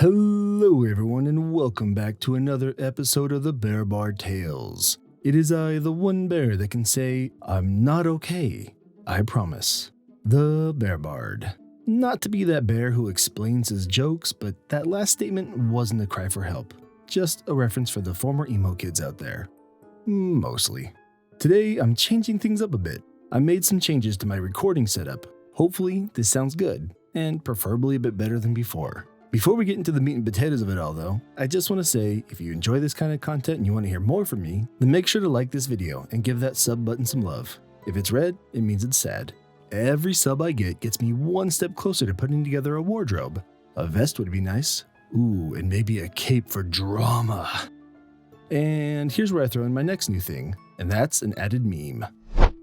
Hello everyone and welcome back to another episode of the Bear Bard Tales. It is I, the one bear that can say, I'm not okay, I promise. The Bear Bard. Not to be that bear who explains his jokes, but that last statement wasn't a cry for help. Just a reference for the former emo kids out there. Mostly. Today I'm changing things up a bit. I made some changes to my recording setup. Hopefully this sounds good, and preferably a bit better than before. Before we get into the meat and potatoes of it all though, I just want to say if you enjoy this kind of content and you want to hear more from me, then make sure to like this video and give that sub button some love. If it's red, it means it's sad. Every sub I get gets me one step closer to putting together a wardrobe. A vest would be nice. Ooh, and maybe a cape for drama. And here's where I throw in my next new thing, and that's an added meme.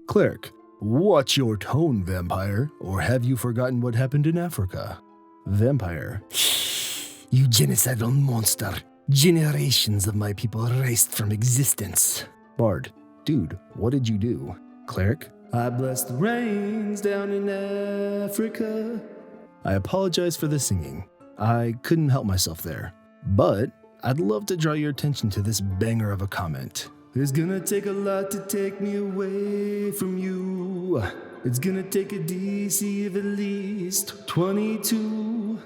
Cleric, watch your tone, vampire, or have you forgotten what happened in Africa? Vampire. You genocidal monster. Generations of my people erased from existence. Bard. Dude, what did you do? Cleric. I bless the rains down in Africa. I apologize for the singing. I couldn't help myself there. But I'd love to draw your attention to this banger of a comment. It's gonna take a lot to take me away from you. It's gonna take a DC of at least 22.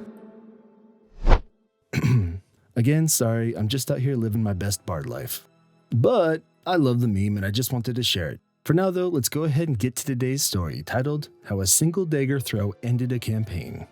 Again, sorry, I'm just out here living my best bard life. But I love the meme and I just wanted to share it. For now though, let's go ahead and get to today's story titled, How a Single Dagger Throw Ended a Campaign.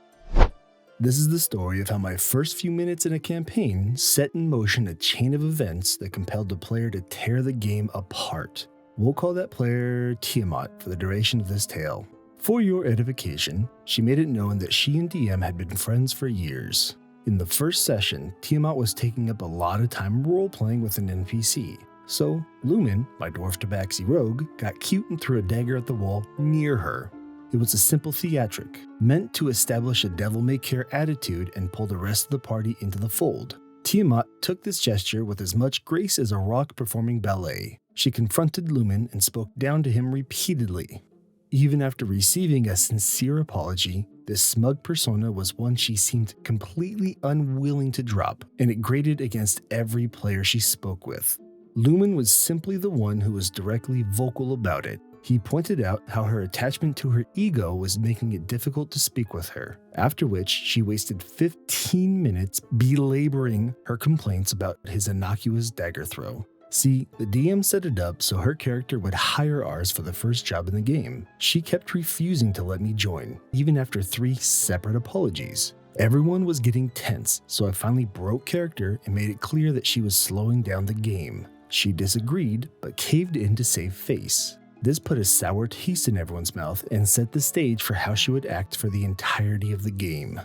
This is the story of how my first few minutes in a campaign set in motion a chain of events that compelled the player to tear the game apart. We'll call that player Tiamat for the duration of this tale. For your edification, she made it known that she and DM had been friends for years. In the first session, Tiamat was taking up a lot of time role-playing with an NPC. So, Lumen, my dwarf tabaxi rogue, got cute and threw a dagger at the wall near her. It was a simple theatric, meant to establish a devil-may-care attitude and pull the rest of the party into the fold. Tiamat took this gesture with as much grace as a rock performing ballet. She confronted Lumen and spoke down to him repeatedly. Even after receiving a sincere apology, this smug persona was one she seemed completely unwilling to drop, and it grated against every player she spoke with. Lumen was simply the one who was directly vocal about it. He pointed out how her attachment to her ego was making it difficult to speak with her, after which she wasted 15 minutes belaboring her complaints about his innocuous dagger throw. See, the DM set it up so her character would hire ours for the first job in the game. She kept refusing to let me join, even after 3 separate apologies. Everyone was getting tense, so I finally broke character and made it clear that she was slowing down the game. She disagreed, but caved in to save face. This put a sour taste in everyone's mouth and set the stage for how she would act for the entirety of the game.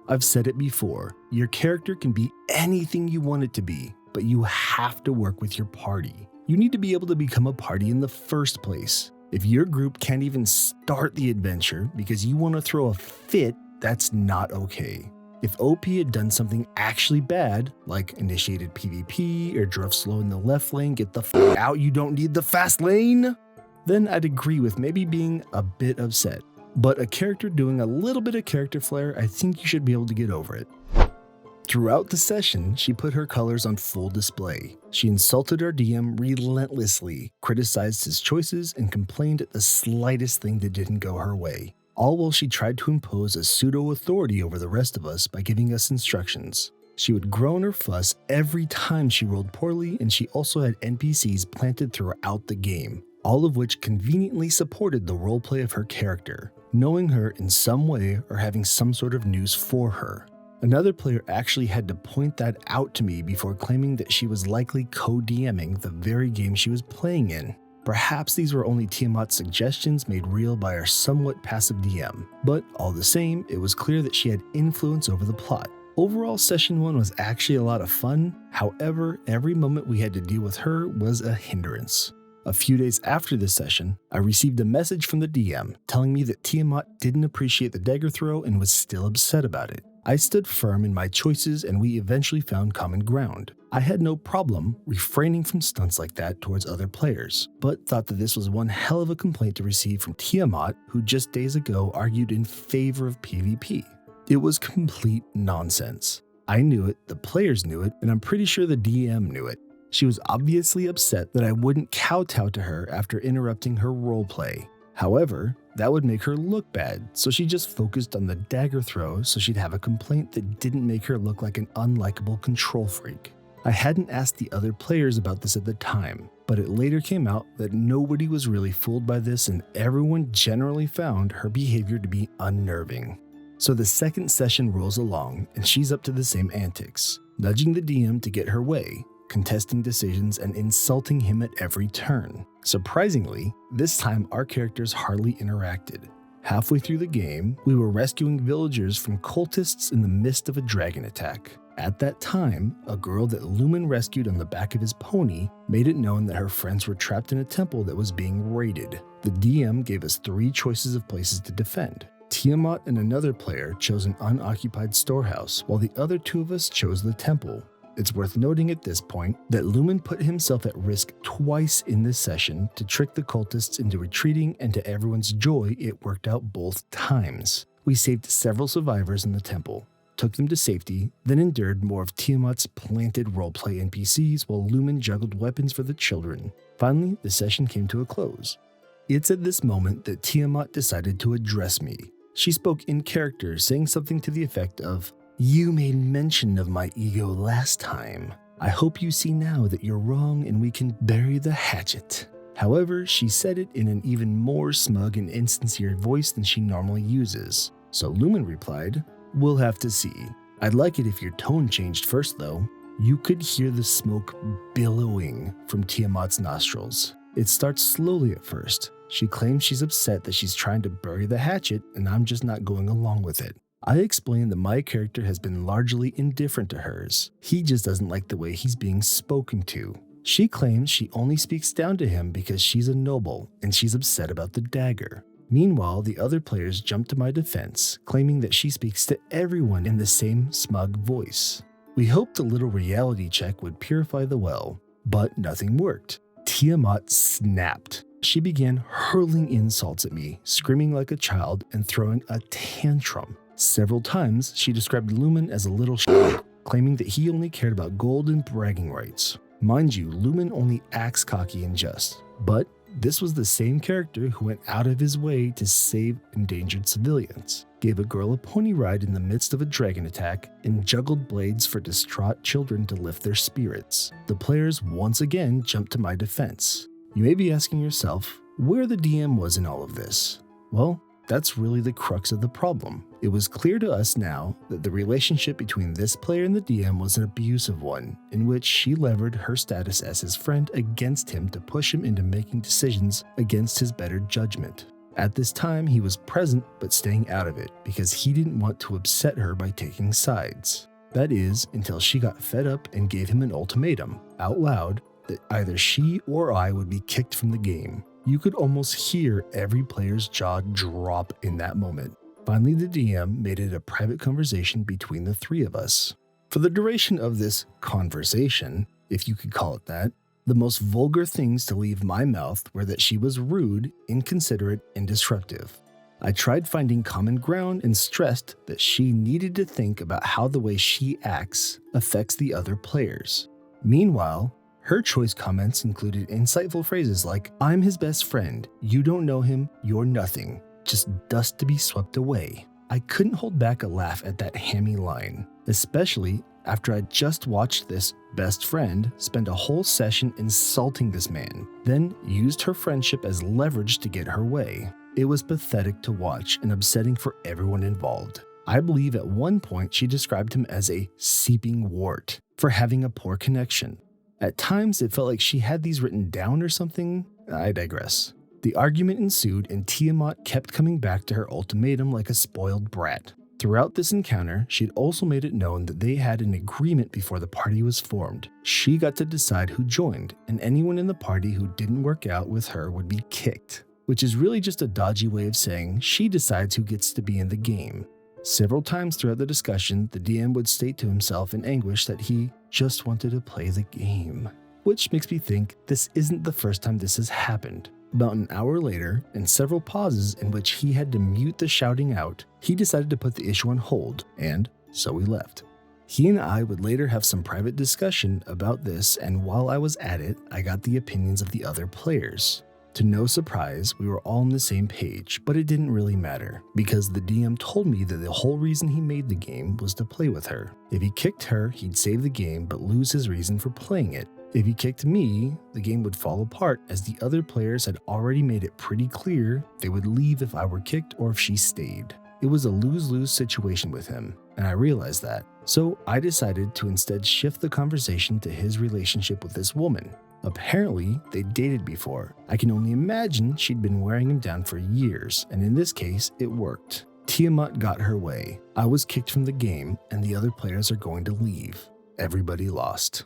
I've said it before, your character can be anything you want it to be, but you have to work with your party. You need to be able to become a party in the first place. If your group can't even start the adventure because you want to throw a fit, that's not okay. If OP had done something actually bad, like initiated PvP or drove slow in the left lane, get the f out, you don't need the fast lane, then I'd agree with maybe being a bit upset. But a character doing a little bit of character flair, I think you should be able to get over it. Throughout the session, she put her colors on full display. She insulted our DM relentlessly, criticized his choices, and complained at the slightest thing that didn't go her way. All while she tried to impose a pseudo-authority over the rest of us by giving us instructions. She would groan or fuss every time she rolled poorly, and she also had NPCs planted throughout the game, all of which conveniently supported the roleplay of her character, knowing her in some way or having some sort of news for her. Another player actually had to point that out to me before claiming that she was likely co-DMing the very game she was playing in. Perhaps these were only Tiamat's suggestions made real by our somewhat passive DM, but all the same, it was clear that she had influence over the plot. Overall, session 1 was actually a lot of fun, however, every moment we had to deal with her was a hindrance. A few days after this session, I received a message from the DM telling me that Tiamat didn't appreciate the dagger throw and was still upset about it. I stood firm in my choices and we eventually found common ground. I had no problem refraining from stunts like that towards other players, but thought that this was one hell of a complaint to receive from Tiamat, who just days ago argued in favor of PvP. It was complete nonsense. I knew it, the players knew it, and I'm pretty sure the DM knew it. She was obviously upset that I wouldn't kowtow to her after interrupting her roleplay. However, that would make her look bad, so she just focused on the dagger throw so she'd have a complaint that didn't make her look like an unlikable control freak. I hadn't asked the other players about this at the time, but it later came out that nobody was really fooled by this and everyone generally found her behavior to be unnerving. So the second session rolls along and she's up to the same antics, nudging the DM to get her way, contesting decisions and insulting him at every turn. Surprisingly, this time our characters hardly interacted. Halfway through the game, we were rescuing villagers from cultists in the midst of a dragon attack. At that time, a girl that Lumen rescued on the back of his pony made it known that her friends were trapped in a temple that was being raided. The DM gave us 3 choices of places to defend. Tiamat and another player chose an unoccupied storehouse, while the other 2 of us chose the temple. It's worth noting at this point that Lumen put himself at risk twice in this session to trick the cultists into retreating, and to everyone's joy, it worked out both times. We saved several survivors in the temple, took them to safety, then endured more of Tiamat's planted roleplay NPCs while Lumen juggled weapons for the children. Finally, the session came to a close. It's at this moment that Tiamat decided to address me. She spoke in character, saying something to the effect of, "You made mention of my ego last time. I hope you see now that you're wrong and we can bury the hatchet." However, she said it in an even more smug and insincere voice than she normally uses. So Lumen replied, "We'll have to see. I'd like it if your tone changed first though." You could hear the smoke billowing from Tiamat's nostrils. It starts slowly at first. She claims she's upset that she's trying to bury the hatchet and I'm just not going along with it. I explain that my character has been largely indifferent to hers. He just doesn't like the way he's being spoken to. She claims she only speaks down to him because she's a noble and she's upset about the dagger. Meanwhile, the other players jump to my defense, claiming that she speaks to everyone in the same smug voice. We hoped a little reality check would purify the well, but nothing worked. Tiamat snapped. She began hurling insults at me, screaming like a child and throwing a tantrum. Several times, she described Lumen as a little shit, claiming that he only cared about gold and bragging rights. Mind you, Lumen only acts cocky and just, but this was the same character who went out of his way to save endangered civilians, gave a girl a pony ride in the midst of a dragon attack, and juggled blades for distraught children to lift their spirits. The players once again jumped to my defense. You may be asking yourself where the DM was in all of this. Well, that's really the crux of the problem. It was clear to us now that the relationship between this player and the DM was an abusive one, in which she levered her status as his friend against him to push him into making decisions against his better judgment. At this time, he was present but staying out of it because he didn't want to upset her by taking sides. That is, until she got fed up and gave him an ultimatum, out loud, that either she or I would be kicked from the game. You could almost hear every player's jaw drop in that moment. Finally, the DM made it a private conversation between the 3 of us. For the duration of this conversation, if you could call it that, the most vulgar things to leave my mouth were that she was rude, inconsiderate, and disruptive. I tried finding common ground and stressed that she needed to think about how the way she acts affects the other players. Meanwhile, her choice comments included insightful phrases like, "I'm his best friend, you don't know him, you're nothing, just dust to be swept away." I couldn't hold back a laugh at that hammy line, especially after I'd just watched this best friend spend a whole session insulting this man, then used her friendship as leverage to get her way. It was pathetic to watch and upsetting for everyone involved. I believe at one point she described him as a seeping wart for having a poor connection. At times, it felt like she had these written down or something. I digress. The argument ensued and Tiamat kept coming back to her ultimatum like a spoiled brat. Throughout this encounter, she'd also made it known that they had an agreement before the party was formed. She got to decide who joined, and anyone in the party who didn't work out with her would be kicked, which is really just a dodgy way of saying she decides who gets to be in the game. Several times throughout the discussion, the DM would state to himself in anguish that he just wanted to play the game, which makes me think this isn't the first time this has happened. About an hour later, and several pauses in which he had to mute the shouting out, he decided to put the issue on hold, and so we left. He and I would later have some private discussion about this, and while I was at it, I got the opinions of the other players. To no surprise, we were all on the same page, but it didn't really matter, because the DM told me that the whole reason he made the game was to play with her. If he kicked her, he'd save the game but lose his reason for playing it. If he kicked me, the game would fall apart as the other players had already made it pretty clear they would leave if I were kicked or if she stayed. It was a lose-lose situation with him, and I realized that. So I decided to instead shift the conversation to his relationship with this woman. Apparently, they dated before. I can only imagine she'd been wearing him down for years, and in this case, it worked. Tiamat got her way. I was kicked from the game, and the other players are going to leave. Everybody lost.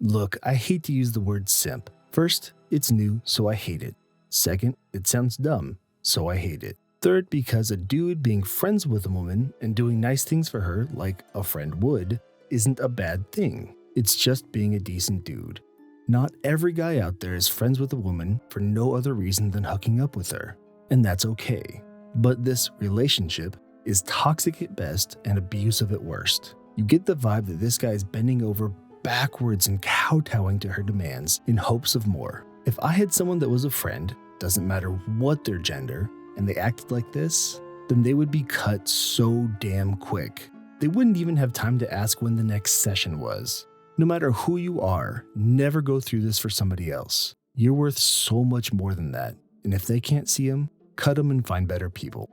Look, I hate to use the word simp. First, it's new, so I hate it. Second, it sounds dumb, so I hate it. Third, because a dude being friends with a woman and doing nice things for her, like a friend would, isn't a bad thing. It's just being a decent dude. Not every guy out there is friends with a woman for no other reason than hooking up with her, and that's okay. But this relationship is toxic at best and abusive at worst. You get the vibe that this guy is bending over backwards and kowtowing to her demands in hopes of more. If I had someone that was a friend, doesn't matter what their gender, and they acted like this, then they would be cut so damn quick. They wouldn't even have time to ask when the next session was. No matter who you are, never go through this for somebody else. You're worth so much more than that, and if they can't see them, cut them and find better people.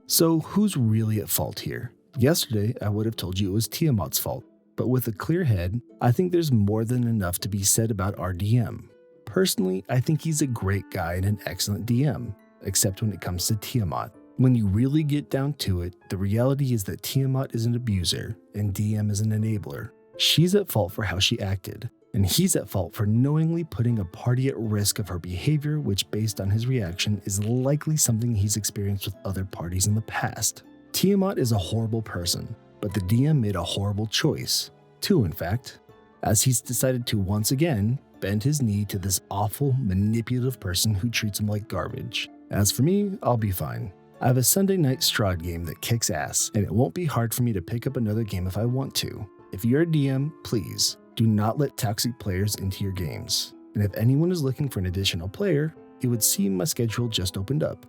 So who's really at fault here? Yesterday, I would have told you it was Tiamat's fault, but with a clear head, I think there's more than enough to be said about our DM. Personally, I think he's a great guy and an excellent DM, except when it comes to Tiamat. When you really get down to it, the reality is that Tiamat is an abuser and DM is an enabler. She's at fault for how she acted, and he's at fault for knowingly putting a party at risk of her behavior, which based on his reaction is likely something he's experienced with other parties in the past. Tiamat is a horrible person, but the DM made a horrible choice. Two, in fact, as he's decided to once again bend his knee to this awful, manipulative person who treats him like garbage. As for me, I'll be fine. I have a Sunday night Strahd game that kicks ass, and it won't be hard for me to pick up another game if I want to. If you're a DM, please, do not let toxic players into your games. And if anyone is looking for an additional player, it would seem my schedule just opened up.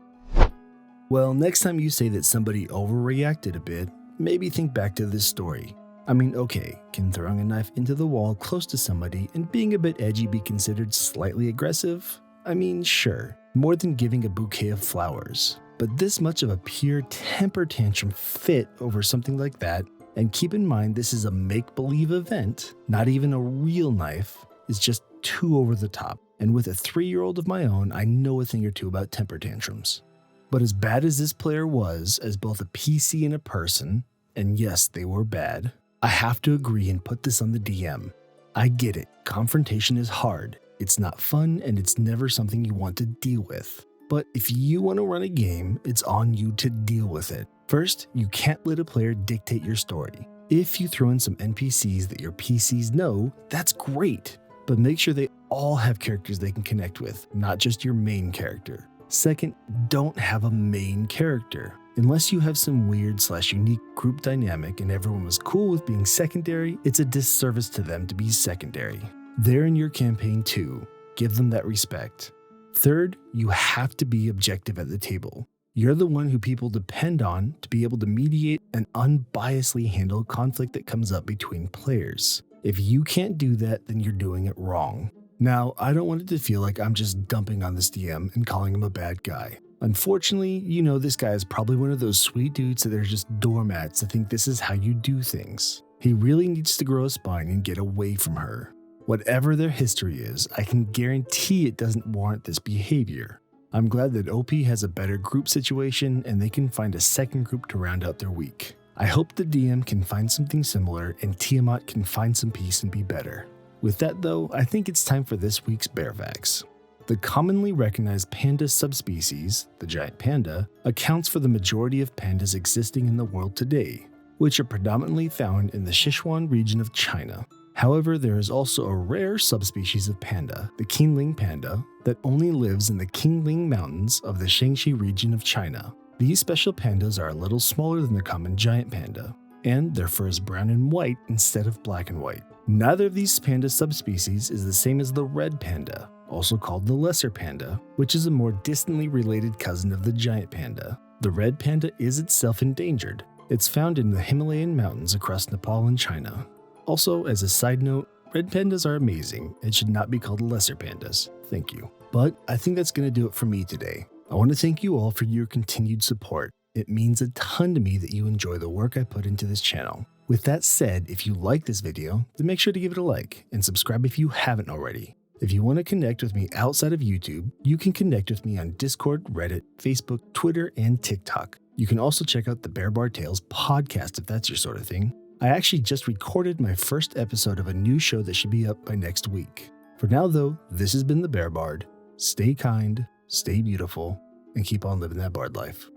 Well, next time you say that somebody overreacted a bit, maybe think back to this story. I mean, okay, can throwing a knife into the wall close to somebody and being a bit edgy be considered slightly aggressive? I mean, sure, more than giving a bouquet of flowers. But this much of a pure temper tantrum fit over something like that, and keep in mind this is a make-believe event, not even a real knife, is just too over the top. And with a 3-year-old of my own, I know a thing or two about temper tantrums. But as bad as this player was, as both a PC and a person, and yes, they were bad, I have to agree and put this on the DM. I get it, confrontation is hard, it's not fun, and it's never something you want to deal with. But if you want to run a game, it's on you to deal with it. First, you can't let a player dictate your story. If you throw in some NPCs that your PCs know, that's great, but make sure they all have characters they can connect with, not just your main character. Second, don't have a main character. Unless you have some weird/unique group dynamic and everyone was cool with being secondary, it's a disservice to them to be secondary. They're in your campaign too. Give them that respect. Third, you have to be objective at the table. You're the one who people depend on to be able to mediate and unbiasedly handle conflict that comes up between players. If you can't do that, then you're doing it wrong. Now, I don't want it to feel like I'm just dumping on this DM and calling him a bad guy. Unfortunately, you know this guy is probably one of those sweet dudes that are just doormats that think this is how you do things. He really needs to grow a spine and get away from her. Whatever their history is, I can guarantee it doesn't warrant this behavior. I'm glad that OP has a better group situation and they can find a second group to round out their week. I hope the DM can find something similar and Tiamat can find some peace and be better. With that though, I think it's time for this week's Bearfacts. The commonly recognized panda subspecies, the giant panda, accounts for the majority of pandas existing in the world today, which are predominantly found in the Sichuan region of China. However, there is also a rare subspecies of panda, the Qingling panda, that only lives in the Qingling Mountains of the Shaanxi region of China. These special pandas are a little smaller than the common giant panda, and their fur is brown and white instead of black and white. Neither of these panda subspecies is the same as the red panda, also called the lesser panda, which is a more distantly related cousin of the giant panda. The red panda is itself endangered. It's found in the Himalayan mountains across Nepal and China. Also, as a side note, red pandas are amazing and should not be called lesser pandas. Thank you. But I think that's going to do it for me today. I want to thank you all for your continued support. It means a ton to me that you enjoy the work I put into this channel. With that said, if you like this video, then make sure to give it a like and subscribe if you haven't already. If you want to connect with me outside of YouTube, you can connect with me on Discord, Reddit, Facebook, Twitter, and TikTok. You can also check out the Bear Bar Tales podcast if that's your sort of thing. I actually just recorded my first episode of a new show that should be up by next week. For now though, this has been the Bear Bard. Stay kind, stay beautiful, and keep on living that bard life.